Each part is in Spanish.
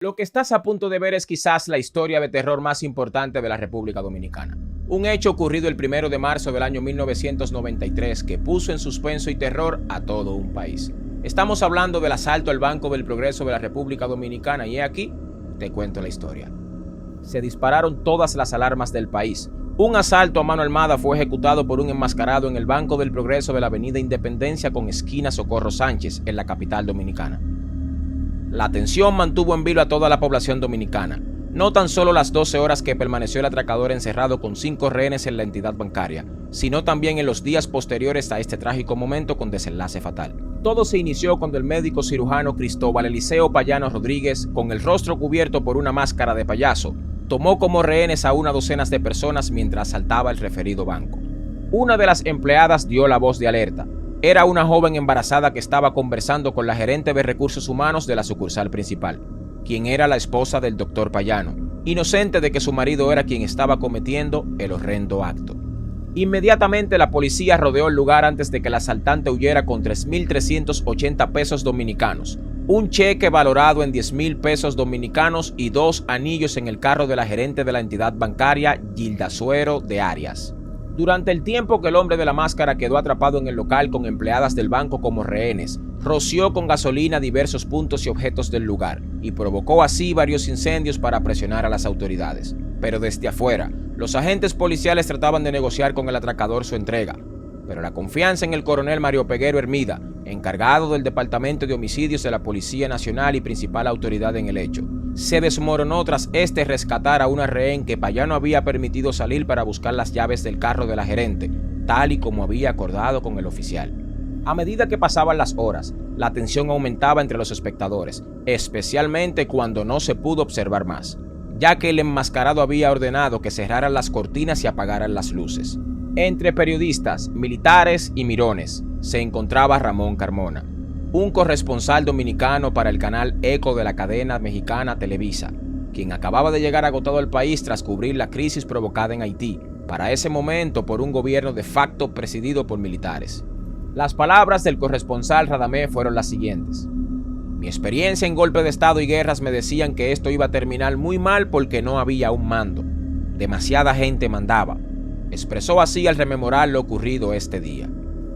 Lo que estás a punto de ver es quizás la historia de terror más importante de la República Dominicana. Un hecho ocurrido el 1 de marzo del año 1993 que puso en suspenso y terror a todo un país. Estamos hablando del asalto al Banco del Progreso de la República Dominicana y aquí te cuento la historia. Se dispararon todas las alarmas del país. Un asalto a mano armada fue ejecutado por un enmascarado en el Banco del Progreso de la Avenida Independencia con esquina Socorro Sánchez en la capital dominicana. La tensión mantuvo en vilo a toda la población dominicana. No tan solo las 12 horas que permaneció el atracador encerrado con 5 rehenes en la entidad bancaria, sino también en los días posteriores a este trágico momento con desenlace fatal. Todo se inició cuando el médico cirujano Cristóbal Eliseo Payano Rodríguez, con el rostro cubierto por una máscara de payaso, tomó como rehenes a una docena de personas mientras asaltaba el referido banco. Una de las empleadas dio la voz de alerta. Era una joven embarazada que estaba conversando con la gerente de recursos humanos de la sucursal principal, quien era la esposa del doctor Payano, inocente de que su marido era quien estaba cometiendo el horrendo acto. Inmediatamente la policía rodeó el lugar antes de que el asaltante huyera con 3.380 pesos dominicanos, un cheque valorado en 10.000 pesos dominicanos y 2 anillos en el carro de la gerente de la entidad bancaria, Gilda Suero de Arias. Durante el tiempo que el hombre de la máscara quedó atrapado en el local con empleadas del banco como rehenes, roció con gasolina diversos puntos y objetos del lugar y provocó así varios incendios para presionar a las autoridades. Pero desde afuera, los agentes policiales trataban de negociar con el atracador su entrega. Pero la confianza en el coronel Mario Peguero Hermida, encargado del Departamento de Homicidios de la Policía Nacional y principal autoridad en el hecho, se desmoronó tras este rescatar a una rehén que Payano había permitido salir para buscar las llaves del carro de la gerente, tal y como había acordado con el oficial. A medida que pasaban las horas, la tensión aumentaba entre los espectadores, especialmente cuando no se pudo observar más, ya que el enmascarado había ordenado que cerraran las cortinas y apagaran las luces. Entre periodistas, militares y mirones se encontraba Ramón Carmona, un corresponsal dominicano para el canal Eco de la cadena mexicana Televisa, quien acababa de llegar agotado al país tras cubrir la crisis provocada en Haití, para ese momento por un gobierno de facto presidido por militares. Las palabras del corresponsal Radamés fueron las siguientes: mi experiencia en golpe de estado y guerras me decían que esto iba a terminar muy mal porque no había un mando. Demasiada gente mandaba. Expresó así al rememorar lo ocurrido este día.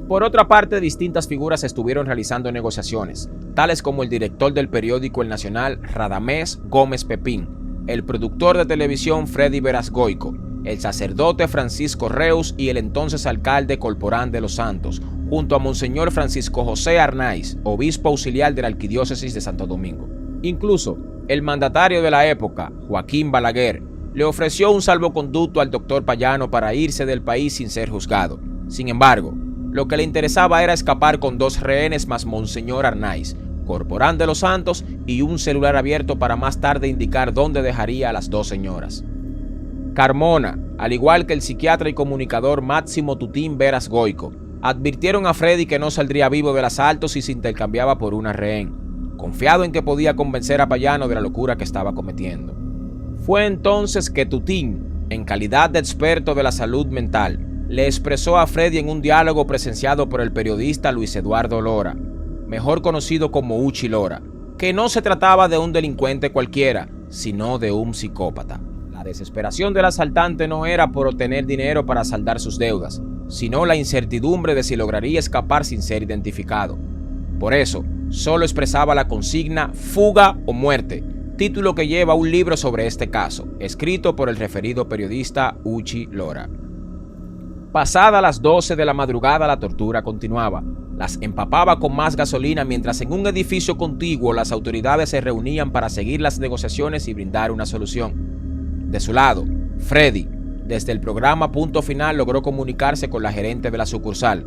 Por otra parte, distintas figuras estuvieron realizando negociaciones, tales como el director del periódico El Nacional, Radamés Gómez Pepín, el productor de televisión Freddy Veras Goico, el sacerdote Francisco Reus y el entonces alcalde Corporán de los Santos, junto a Monseñor Francisco José Arnaiz, obispo auxiliar de la Arquidiócesis de Santo Domingo. Incluso, el mandatario de la época, Joaquín Balaguer, le ofreció un salvoconducto al doctor Payano para irse del país sin ser juzgado. Sin embargo, lo que le interesaba era escapar con 2 rehenes más Monseñor Arnaiz, Corporán de los Santos y un celular abierto para más tarde indicar dónde dejaría a las 2 señoras. Carmona, al igual que el psiquiatra y comunicador Máximo Tutín Veras Goico, advirtieron a Freddy que no saldría vivo del asalto si se intercambiaba por una rehén, confiado en que podía convencer a Payano de la locura que estaba cometiendo. Fue entonces que Tutín, en calidad de experto de la salud mental, le expresó a Freddy en un diálogo presenciado por el periodista Luis Eduardo Lora, mejor conocido como Uchi Lora, que no se trataba de un delincuente cualquiera, sino de un psicópata. La desesperación del asaltante no era por obtener dinero para saldar sus deudas, sino la incertidumbre de si lograría escapar sin ser identificado. Por eso, solo expresaba la consigna fuga o muerte, título que lleva un libro sobre este caso, escrito por el referido periodista Uchi Lora. Pasada las 12 de la madrugada la tortura continuaba. Las empapaba con más gasolina mientras en un edificio contiguo las autoridades se reunían para seguir las negociaciones y brindar una solución. De su lado, Freddy, desde el programa Punto Final, logró comunicarse con la gerente de la sucursal.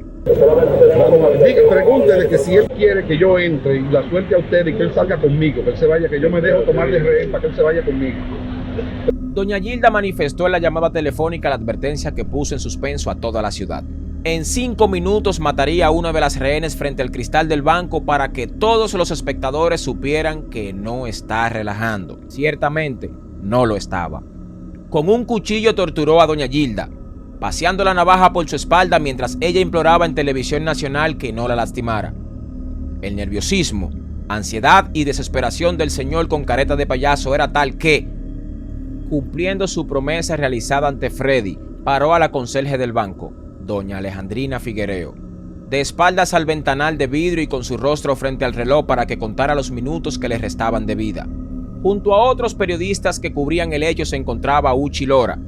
Pregúntele que si él quiere que yo entre y la suelte a usted y que él salga conmigo, que él se vaya, que yo me dejo tomar de rehén para que él se vaya conmigo. Doña Gilda manifestó en la llamada telefónica la advertencia que puso en suspenso a toda la ciudad. En 5 minutos mataría a una de las rehenes frente al cristal del banco para que todos los espectadores supieran que no está relajando. Ciertamente, no lo estaba. Con un cuchillo torturó a doña Gilda, paseando la navaja por su espalda mientras ella imploraba en televisión nacional que no la lastimara. El nerviosismo, Ansiedad y desesperación del señor con careta de payaso era tal que, cumpliendo su promesa realizada ante Freddy, paró a la conserje del banco, doña Alejandrina Figuereo, de espaldas al ventanal de vidrio y con su rostro frente al reloj para que contara los minutos que le restaban de vida. Junto a otros periodistas que cubrían el hecho se encontraba Uchi Lora,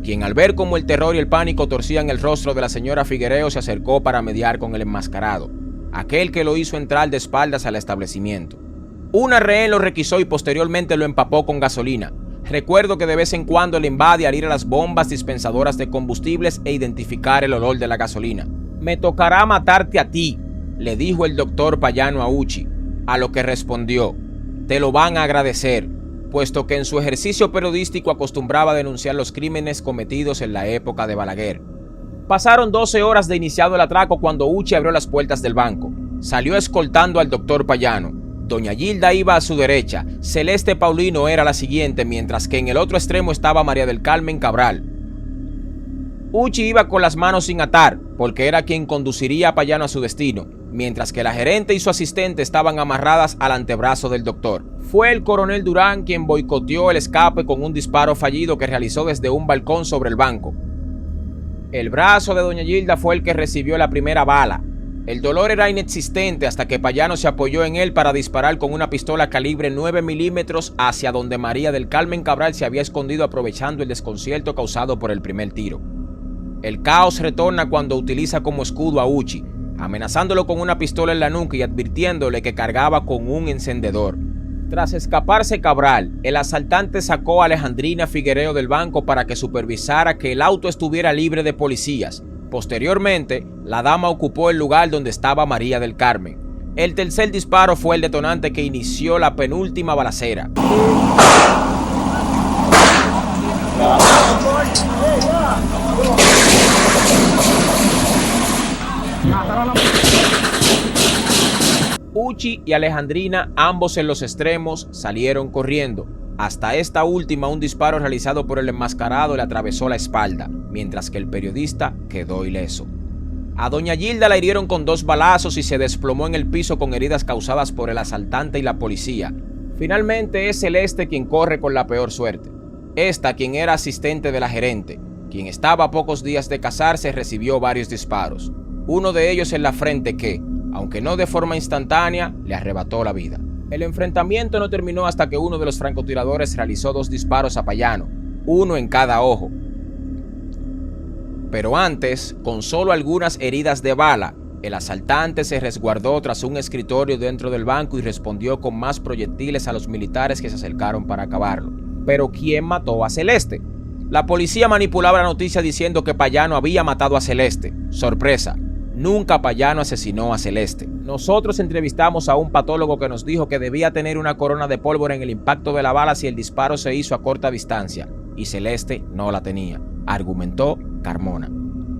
quien al ver cómo el terror y el pánico torcían el rostro de la señora Figuereo se acercó para mediar con el enmascarado, aquel que lo hizo entrar de espaldas al establecimiento. Una rehén lo requisó y posteriormente lo empapó con gasolina. Recuerdo que de vez en cuando le invade al ir a las bombas dispensadoras de combustibles e identificar el olor de la gasolina. Me tocará matarte a ti, le dijo el doctor Payano a Uchi, a lo que respondió, te lo van a agradecer, puesto que en su ejercicio periodístico acostumbraba a denunciar los crímenes cometidos en la época de Balaguer. Pasaron 12 horas de iniciado el atraco cuando Uchi abrió las puertas del banco. Salió escoltando al doctor Payano. Doña Gilda iba a su derecha, Celeste Paulino era la siguiente, mientras que en el otro extremo estaba María del Carmen Cabral. Uchi iba con las manos sin atar, porque era quien conduciría a Payano a su destino, mientras que la gerente y su asistente estaban amarradas al antebrazo del doctor. Fue el coronel Durán quien boicoteó el escape con un disparo fallido que realizó desde un balcón sobre el banco. El brazo de doña Gilda fue el que recibió la primera bala. El dolor era inexistente hasta que Payano se apoyó en él para disparar con una pistola calibre 9 milímetros hacia donde María del Carmen Cabral se había escondido aprovechando el desconcierto causado por el primer tiro. El caos retorna cuando utiliza como escudo a Uchi, amenazándolo con una pistola en la nuca y advirtiéndole que cargaba con un encendedor. Tras escaparse Cabral, el asaltante sacó a Alejandrina Figuereo del banco para que supervisara que el auto estuviera libre de policías. Posteriormente, la dama ocupó el lugar donde estaba María del Carmen. El tercer disparo fue el detonante que inició la penúltima balacera. Uchi y Alejandrina, ambos en los extremos, salieron corriendo. Hasta esta última, un disparo realizado por el enmascarado le atravesó la espalda, mientras que el periodista quedó ileso. A doña Gilda la hirieron con 2 balazos y se desplomó en el piso con heridas causadas por el asaltante y la policía. Finalmente es Celeste quien corre con la peor suerte. Esta, quien era asistente de la gerente, quien estaba a pocos días de casarse, recibió varios disparos. Uno de ellos en la frente que, aunque no de forma instantánea, le arrebató la vida. El enfrentamiento no terminó hasta que uno de los francotiradores realizó 2 disparos a Payano, uno en cada ojo. Pero antes, con solo algunas heridas de bala, el asaltante se resguardó tras un escritorio dentro del banco y respondió con más proyectiles a los militares que se acercaron para acabarlo. Pero ¿quién mató a Celeste? La policía manipulaba la noticia diciendo que Payano había matado a Celeste. Sorpresa. Nunca Payano asesinó a Celeste. Nosotros entrevistamos a un patólogo que nos dijo que debía tener una corona de pólvora en el impacto de la bala si el disparo se hizo a corta distancia, y Celeste no la tenía, argumentó Carmona.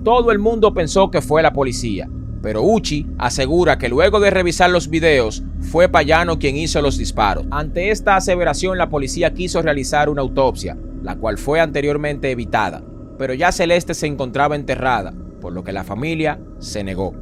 Todo el mundo pensó que fue la policía, pero Uchi asegura que luego de revisar los videos, fue Payano quien hizo los disparos. Ante esta aseveración, la policía quiso realizar una autopsia, la cual fue anteriormente evitada, pero ya Celeste se encontraba enterrada, por lo que la familia se negó.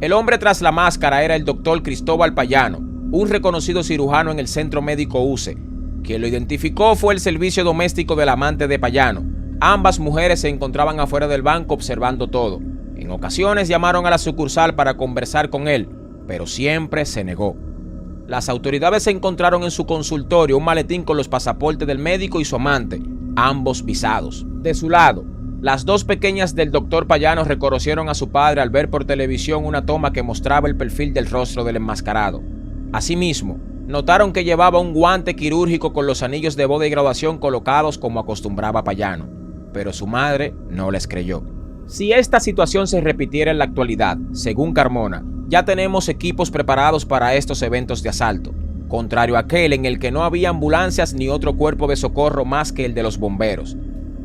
El hombre tras la máscara era el doctor Cristóbal Payano, un reconocido cirujano en el Centro Médico UCE. Quien lo identificó fue el servicio doméstico del amante de Payano. Ambas mujeres se encontraban afuera del banco observando todo. En ocasiones llamaron a la sucursal para conversar con él, pero siempre se negó. Las autoridades encontraron en su consultorio un maletín con los pasaportes del médico y su amante, ambos visados. De su lado, las 2 pequeñas del doctor Payano reconocieron a su padre al ver por televisión una toma que mostraba el perfil del rostro del enmascarado. Asimismo, notaron que llevaba un guante quirúrgico con los anillos de boda y graduación colocados como acostumbraba Payano, pero su madre no les creyó. Si esta situación se repitiera en la actualidad, según Carmona, ya tenemos equipos preparados para estos eventos de asalto, contrario a aquel en el que no había ambulancias ni otro cuerpo de socorro más que el de los bomberos.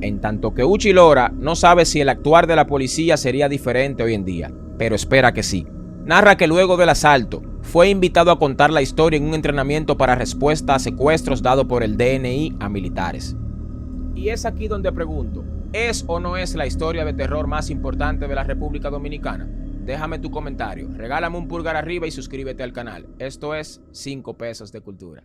En tanto que Uchi Lora no sabe si el actuar de la policía sería diferente hoy en día, pero espera que sí. Narra que luego del asalto, fue invitado a contar la historia en un entrenamiento para respuesta a secuestros dado por el DNI a militares. Y es aquí donde pregunto, ¿es o no es la historia de terror más importante de la República Dominicana? déjame tu comentario, regálame un pulgar arriba y suscríbete al canal. Esto es 5 pesos de cultura.